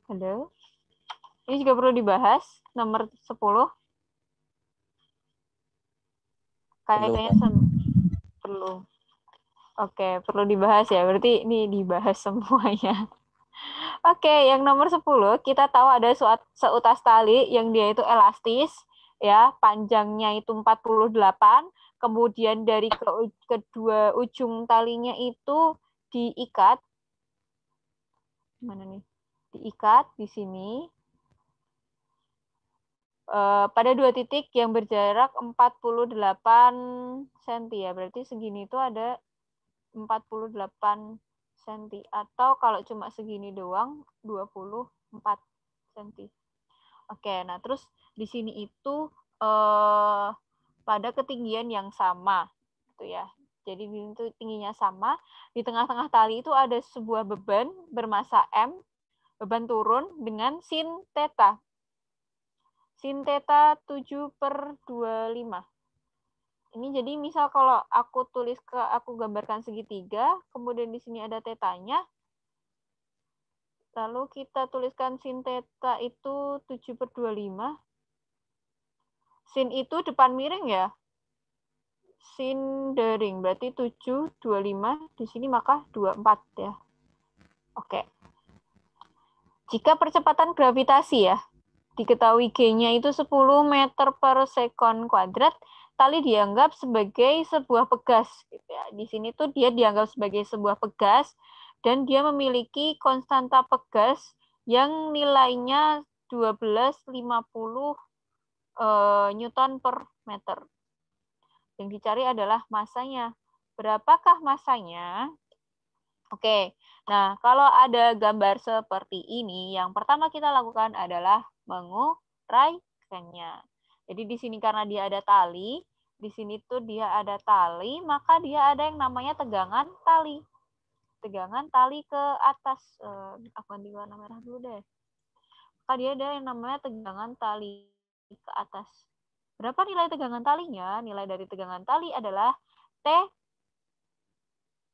Halo. Ini juga perlu dibahas, nomor 10. Kayaknya perlu. Oke, perlu dibahas ya. Berarti ini dibahas semuanya. Oke, yang nomor 10, kita tahu ada seutas tali yang dia itu elastis, ya, panjangnya itu 48, kemudian dari kedua ujung talinya itu diikat. Mana nih? Diikat di sini. Pada 2 titik yang berjarak 48 cm ya. Berarti segini itu ada 48 cm. Atau kalau cuma segini doang, 24 cm. Oke, nah terus di sini itu pada ketinggian yang sama, gitu ya. Jadi itu tingginya sama. Di tengah-tengah tali itu ada sebuah beban bermasa M, beban turun dengan sin theta. Sin theta 7/25. Ini jadi misal kalau aku gambarkan segitiga, kemudian di sini ada tetanya, lalu kita tuliskan sin theta itu 7/25. Sin itu depan miring ya. Sin daring, berarti 7/25, di sini maka 24 ya. Oke. Jika percepatan gravitasi ya, diketahui G-nya itu 10 meter per sekon kuadrat, tali dianggap sebagai sebuah pegas. Gitu ya. Di sini tuh dia dianggap sebagai sebuah pegas, dan dia memiliki konstanta pegas yang nilainya 1250 Newton per meter. Yang dicari adalah masanya. Berapakah masanya? Oke, nah kalau ada gambar seperti ini, yang pertama kita lakukan adalah menguraikannya. Jadi di sini karena dia ada tali, di sini tuh dia ada tali, maka dia ada yang namanya tegangan tali. Tegangan tali ke atas. Aku ganti warna merah dulu deh. maka dia ada yang namanya tegangan tali ke atas. Berapa nilai tegangan talinya? Nilai dari tegangan tali adalah T.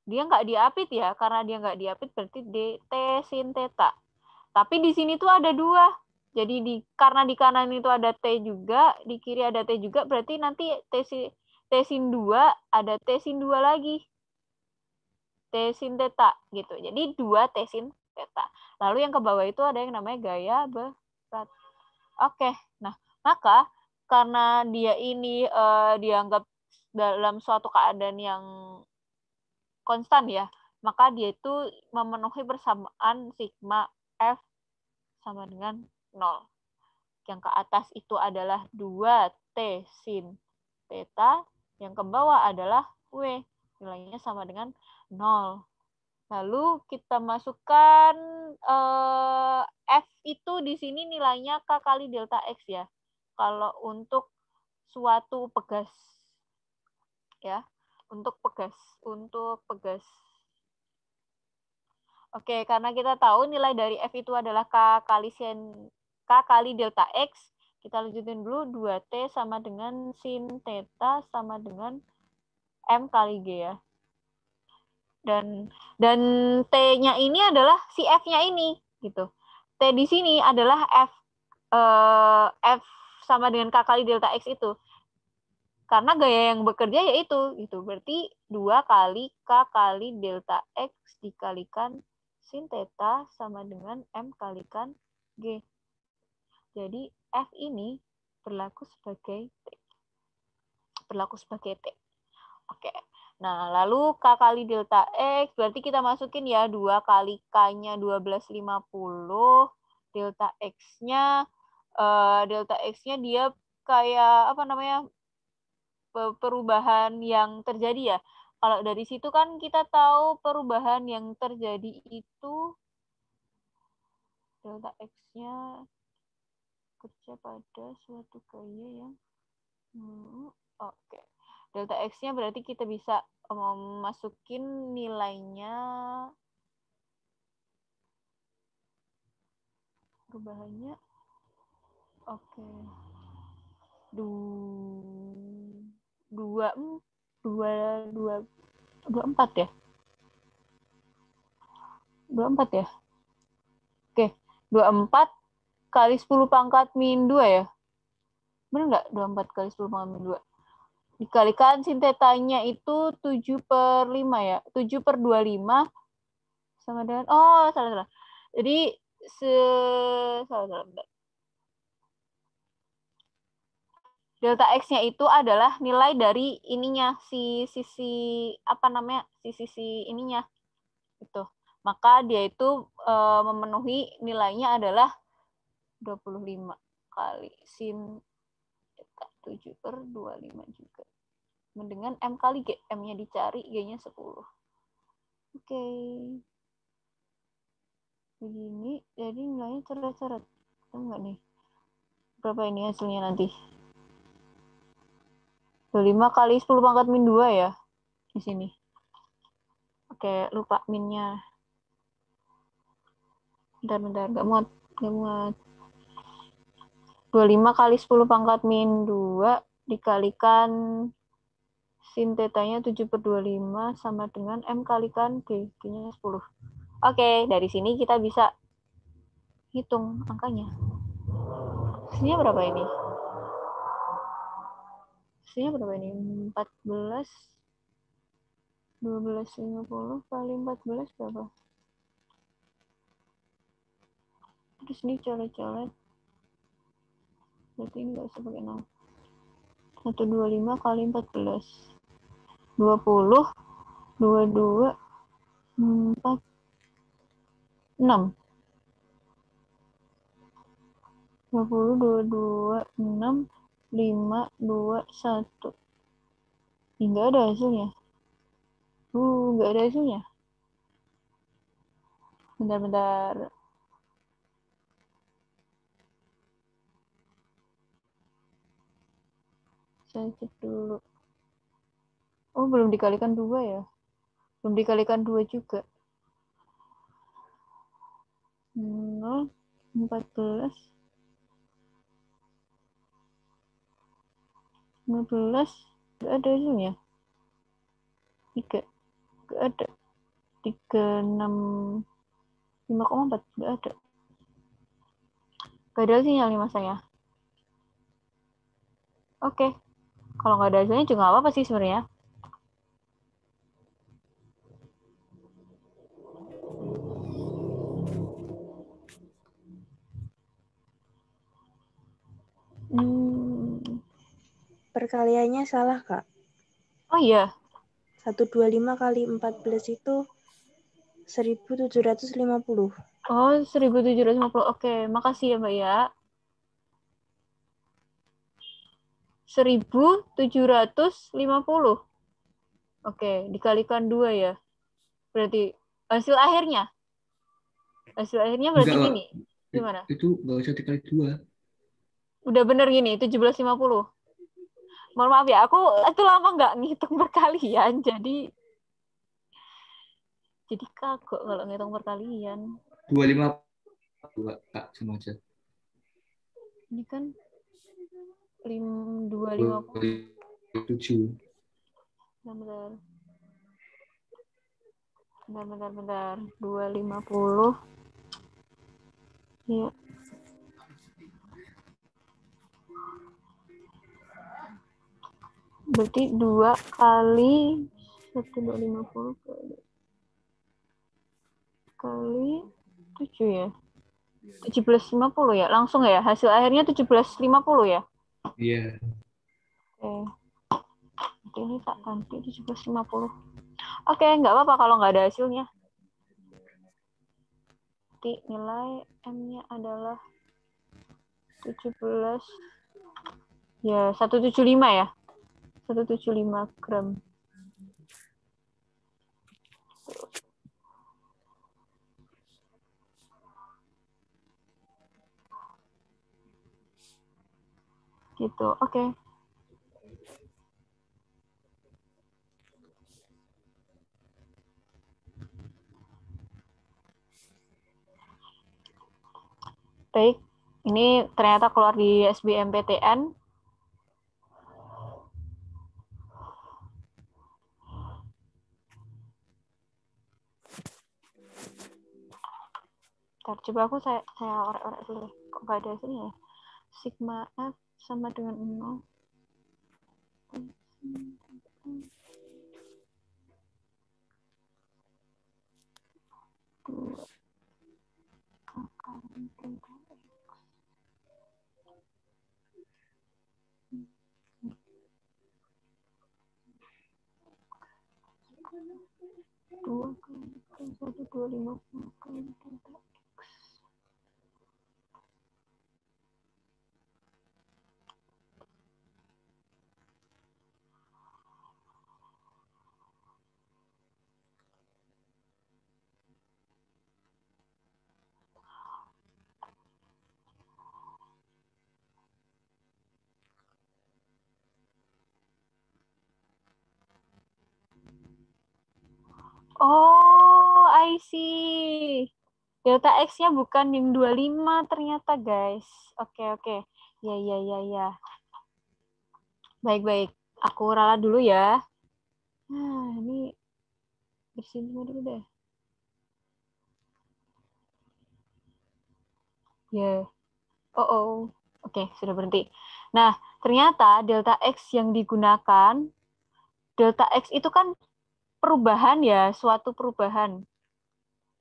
Dia nggak diapit ya, karena dia nggak diapit berarti T sin theta. Tapi di sini tuh ada dua. Jadi karena di kanan itu ada T juga, di kiri ada T juga, berarti nanti T sin 2 ada T sin 2 lagi. T sin theta gitu. Jadi 2 T sin theta. Lalu yang ke bawah itu ada yang namanya gaya berat. Oke, nah maka karena dia ini dianggap dalam suatu keadaan yang konstan ya, maka dia itu memenuhi persamaan sigma F sama dengan 0. Yang ke atas itu adalah 2T sin theta, yang ke bawah adalah W, nilainya sama dengan 0. Lalu kita masukkan F itu di sini nilainya K kali delta X ya. Kalau untuk suatu pegas. Ya, untuk pegas. Oke, karena kita tahu nilai dari F itu adalah K kali delta X, kita lanjutin dulu 2T sama dengan sin theta sama dengan M kali G ya. Dan T-nya ini adalah si F-nya ini gitu. T di sini adalah F sama dengan K kali delta X itu. Karena gaya yang bekerja yaitu gitu. Berarti 2 kali K kali delta X dikalikan sin theta sama dengan M kalikan G. Jadi F ini berlaku sebagai T. Oke. Nah, lalu K kali delta X, berarti kita masukin ya 2 kali K-nya 1250. Delta X-nya dia kayak apa namanya? Perubahan yang terjadi ya. Kalau dari situ kan kita tahu perubahan yang terjadi itu delta X-nya kerja pada suatu gaya yang oke. Delta X-nya berarti kita bisa masukin nilainya perubahannya oke. 24 ya? 24 ya? Oke, 24 kali 10 pangkat min 2 ya? Benar nggak? 24 kali 10 pangkat min 2. Dikalikan sin tetanya itu 7/5 ya. 7/25 sama dengan, oh salah. Jadi, salah. Delta X-nya itu adalah nilai dari ininya, si sisi ininya. Gitu. Maka dia itu memenuhi nilainya adalah 25 kali sin 7/25 juga. Dengan M kali G. M-nya dicari, G-nya 10. Oke. Begini, jadi nilainya coret-coret. Tahu nggak nih? Berapa ini hasilnya nanti? 25 kali 10 pangkat min 2 ya. Di sini. Oke, lupa minnya. Bentar. Nggak muat. 25 kali 10 pangkat min 2 dikalikan sin tetanya 7/25 sama dengan M kalikan G. G-nya 10. Oke, dari sini kita bisa hitung angkanya. Hasilnya berapa ini? 14, 1250 kali 14 berapa? Terus ini coret-coret. Berarti nggak usah pakai 0. 125 kali 14. 20, 22, 4, 6. 20, 22, 6, 5, 2, 1. Nggak ada hasilnya. Nggak ada hasilnya. Bentar. Saya cek dulu. Oh, belum dikalikan 2 ya? Belum dikalikan 2 juga. 0, 14, 15, nggak ada hasilnya. 3, nggak ada. 36, 5,4, nggak ada. Nggak ada hasilnya nih mas saya. Oke, kalau nggak ada hasilnya juga nggak apa-apa sih sebenarnya. Perkaliannya salah, Kak. Oh iya. 125 kali 14 itu 1750. Oh, 1750. Oke, makasih ya Mbak ya. 1750. Oke, dikalikan 2 ya. Berarti hasil akhirnya. Hasil akhirnya berarti Enggak, Kak. gini. Gimana? Itu nggak usah dikali 2. Udah bener gini, 1750. Mohon maaf ya, aku itu lama nggak ngitung perkalian, jadi kagok kalau ngitung perkalian. 252, Kak, sama aja. Ini kan 250. 7. Bentar. 250. Iya. Berarti 2 kali 1250 kali 7 ya. 1750 ya. Langsung ya. Hasil akhirnya 1750 ya. Iya. Oke. Berarti ini tak ganti 1750. Oke, nggak apa-apa kalau nggak ada hasilnya. Berarti nilai M-nya adalah 17. Ya, 175 ya. 175 gram. Gitu. Oke. Baik. Ini ternyata keluar di SBMPTN. Ntar, coba saya orek-orek dulu. Kok nggak ada hasilnya ya? Sigma F sama dengan 0. Dua kali 1,250 kali delta X. Oh, I see. Delta X-nya bukan yang 25 ternyata, guys. Oke, oke. Ya, ya, ya, ya. Baik-baik. Aku ralat dulu ya. Nah, ini bersihin semua dulu deh. Ya. Oh, oh. Oke, sudah berhenti. Nah, ternyata delta X yang digunakan, delta X itu kan perubahan ya, suatu perubahan.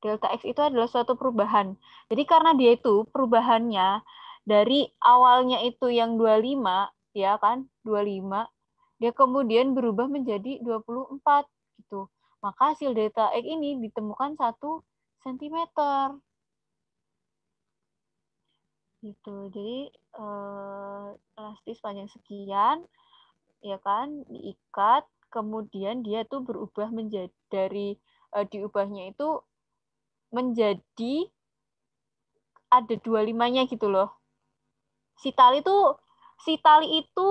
Delta X itu adalah suatu perubahan. Jadi karena dia itu perubahannya dari awalnya itu yang 25, ya kan, 25, dia kemudian berubah menjadi 24 gitu. Maka hasil delta X ini ditemukan 1 cm. Gitu. Jadi elastis panjang sekian, ya kan, diikat, kemudian dia tuh berubah menjadi dari diubahnya itu menjadi ada 25-nya gitu loh. Si tali itu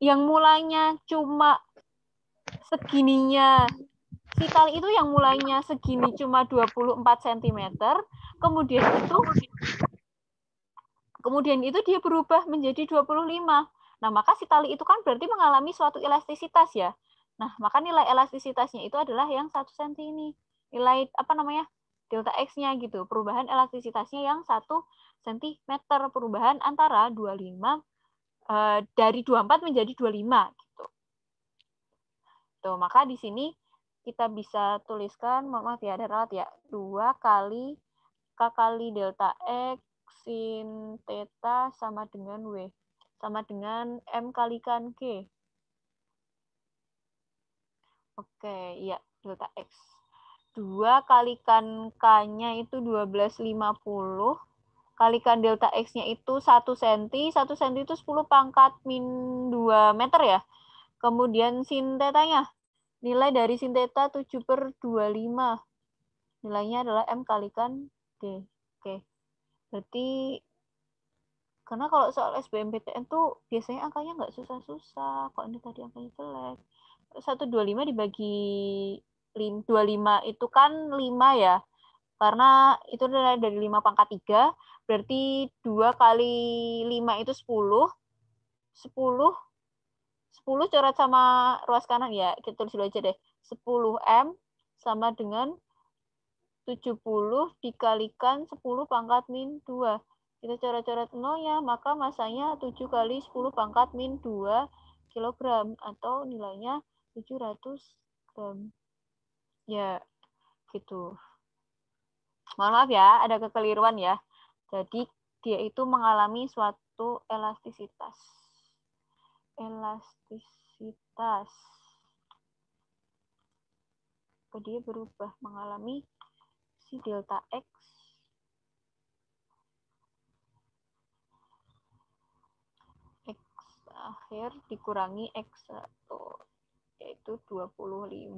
yang mulainya cuma segininya. Si tali itu yang mulainya segini cuma 24 cm, kemudian itu kemudian itu dia berubah menjadi 25. Nah, maka si tali itu kan berarti mengalami suatu elastisitas ya. Nah, maka nilai elastisitasnya itu adalah yang 1 cm ini. Nilai apa namanya? Delta X-nya gitu. Perubahan elastisitasnya yang 1 cm. Perubahan antara 25 dari 24 menjadi 25 gitu. Tuh, maka di sini kita bisa tuliskan, maaf ya ada ralat ya, 2 kali K kali delta X sin theta sama dengan W. Sama dengan M kalikan G. Oke, iya, delta X. 2 kalikan K-nya itu 1250. Kalikan delta X-nya itu 1 cm. 1 cm itu 10 pangkat min 2 meter ya. Kemudian sin theta-nya. Nilai dari sin theta 7/25. Nilainya adalah M kalikan G. Oke. Berarti karena kalau soal SBMPTN tuh biasanya angkanya nggak susah-susah. Kok ini tadi angkanya jelek. 125 dibagi 25 itu kan 5 ya. Karena itu dari 5 pangkat 3. Berarti 2 kali 5 itu 10. 10 coret sama ruas kanan ya. Kita tulis dulu aja deh. 10M sama dengan 70 dikalikan 10 pangkat min 2. Kita coret-coret nolnya, maka masanya 7 kali 10 pangkat min 2 kilogram atau nilainya 700 gram. Ya, gitu. Mohon maaf ya, ada kekeliruan ya. Jadi, dia itu mengalami suatu elastisitas. Elastisitas. Dia berubah mengalami si delta X akhir dikurangi X1 yaitu 25,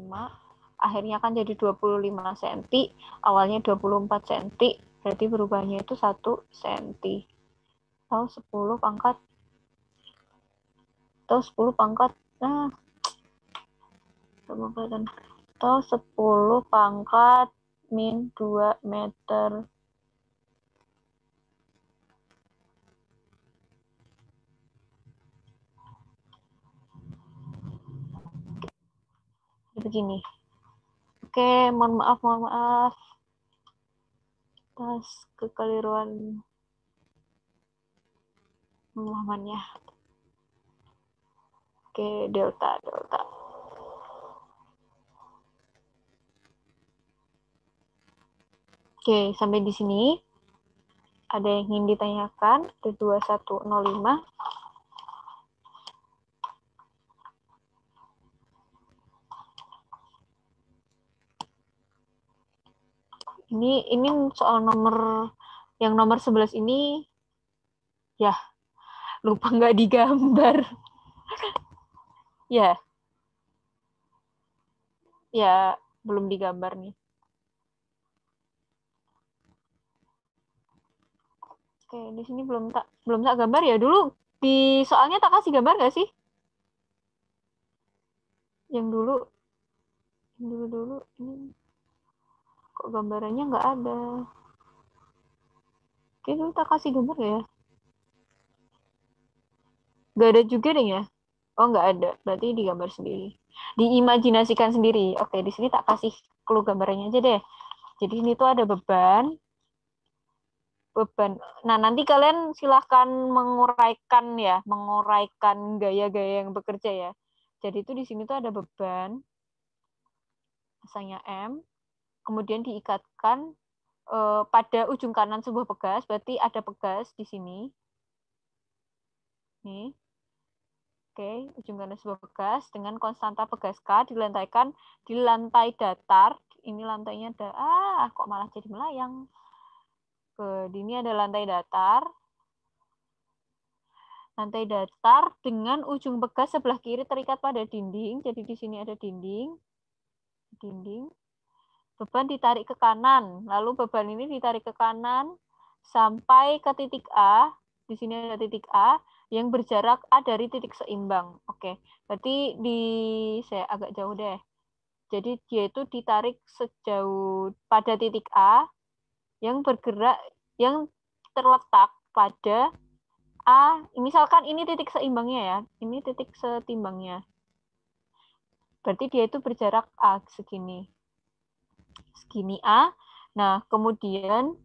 akhirnya kan jadi 25 cm, awalnya 24 cm, berarti berubahnya itu 1 cm atau 10 pangkat nah atau 10 pangkat min 2 meter. Begini. Oke, mohon maaf atas kekeliruan pemahamannya. Oke, delta. Oke, sampai di sini ada yang ingin ditanyakan? Ada 2105. Ini soal nomor 11 ini ya lupa nggak digambar. Ya belum digambar nih. Oke, di sini belum tak gambar ya. Dulu di soalnya tak kasih gambar nggak sih? Yang dulu ini kok gambarannya nggak ada. Oke, dulu tak kasih gambar ya. Nggak ada juga deh ya. Oh, nggak ada. Berarti digambar sendiri. Diimajinasikan sendiri. Oke, di sini tak kasih clue gambarannya aja deh. Jadi ini tuh ada beban. Nah, nanti kalian silahkan menguraikan gaya-gaya yang bekerja ya. Jadi itu di sini tuh ada beban, masanya M, kemudian diikatkan pada ujung kanan sebuah pegas, berarti ada pegas di sini. Nih. Oke, ujung kanan sebuah pegas dengan konstanta pegas K dilantaikan di lantai datar. Ini lantainya kok malah jadi melayang. Ini ada lantai datar. Lantai datar dengan ujung pegas sebelah kiri terikat pada dinding. Jadi di sini ada dinding. Beban ditarik ke kanan. Lalu beban ini ditarik ke kanan sampai ke titik A. Di sini ada titik A yang berjarak A dari titik seimbang. Oke, berarti saya agak jauh deh. Jadi dia itu ditarik sejauh pada titik A yang bergerak, yang terletak pada A, misalkan ini titik seimbangnya ya, ini titik setimbangnya. Berarti dia itu berjarak A segini. Segini A. Nah, kemudian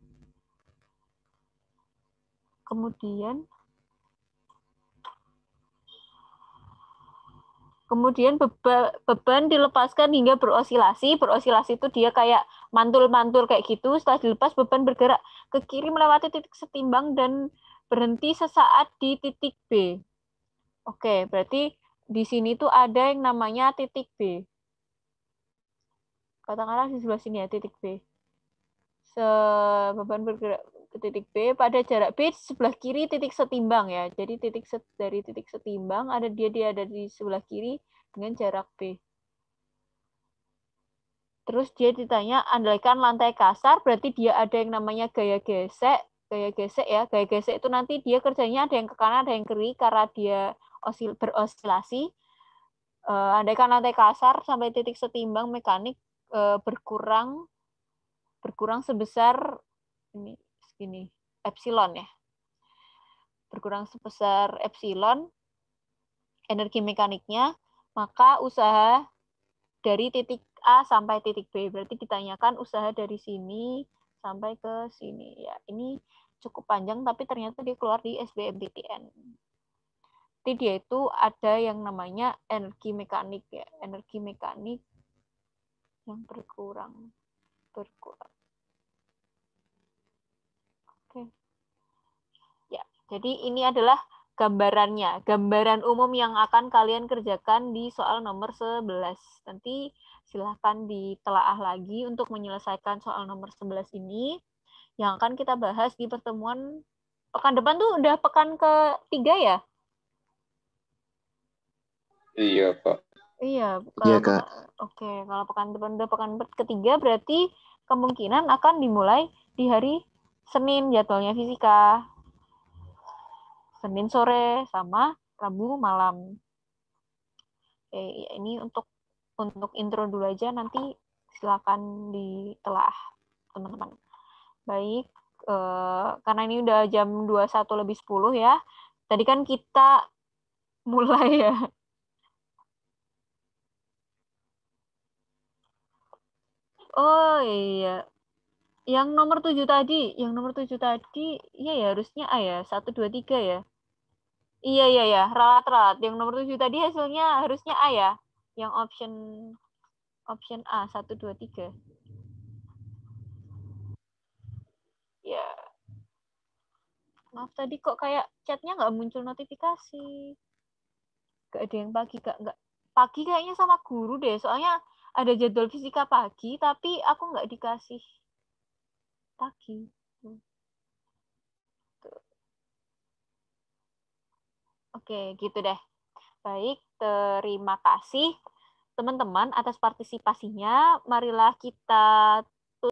beban dilepaskan hingga berosilasi. Berosilasi itu dia kayak mantul-mantul kayak gitu. Setelah dilepas, beban bergerak ke kiri melewati titik setimbang dan berhenti sesaat di titik B. Oke, berarti di sini tuh ada yang namanya titik B. Katakanlah di sebelah sini ya, titik B. Beban bergerak ke titik B pada jarak B sebelah kiri titik setimbang ya. Jadi dari titik setimbang dia ada di sebelah kiri dengan jarak B. Terus dia ditanya, andaikan lantai kasar, berarti dia ada yang namanya gaya gesek. Gaya gesek ya, gaya gesek itu nanti dia kerjanya ada yang ke kanan, ada yang ke kiri, karena dia berosilasi. Andaikan lantai kasar sampai titik setimbang mekanik berkurang sebesar ini segini, epsilon ya. Berkurang sebesar epsilon energi mekaniknya, maka usaha dari titik A sampai titik B. Berarti ditanyakan usaha dari sini sampai ke sini. Ya, ini cukup panjang, tapi ternyata dia keluar di SBMPTN. Jadi dia itu ada yang namanya energi mekanik ya, energi mekanik yang berkurang. Oke. Ya, jadi ini adalah gambarannya, gambaran umum yang akan kalian kerjakan di soal nomor 11. Nanti silahkan ditelaah lagi untuk menyelesaikan soal nomor 11 ini, yang akan kita bahas di pertemuan pekan depan tuh udah pekan ke-3 ya? Iya, Kak. Iya, Iya, Kak. Oke, kalau pekan depan udah pekan ke-3 berarti kemungkinan akan dimulai di hari Senin jadwalnya fisika. Senin sore sama Rabu malam. Oke, ini untuk intro dulu aja, nanti silakan ditelaah teman-teman. Baik, karena ini udah jam 21:10 ya. Tadi kan kita mulai ya. Oh iya. Yang nomor 7 tadi, iya ya harusnya A ya, 1, 2, 3 ya. Iya, ralat. Yang nomor 7 tadi hasilnya harusnya A ya. Yang option A, 1, 2, 3. Ya. Maaf tadi kok kayak chatnya nggak muncul notifikasi. Nggak ada yang pagi, nggak. Pagi kayaknya sama guru deh, soalnya ada jadwal fisika pagi, tapi aku nggak dikasih pagi. Oke, gitu deh. Baik, terima kasih teman-teman atas partisipasinya. Marilah kita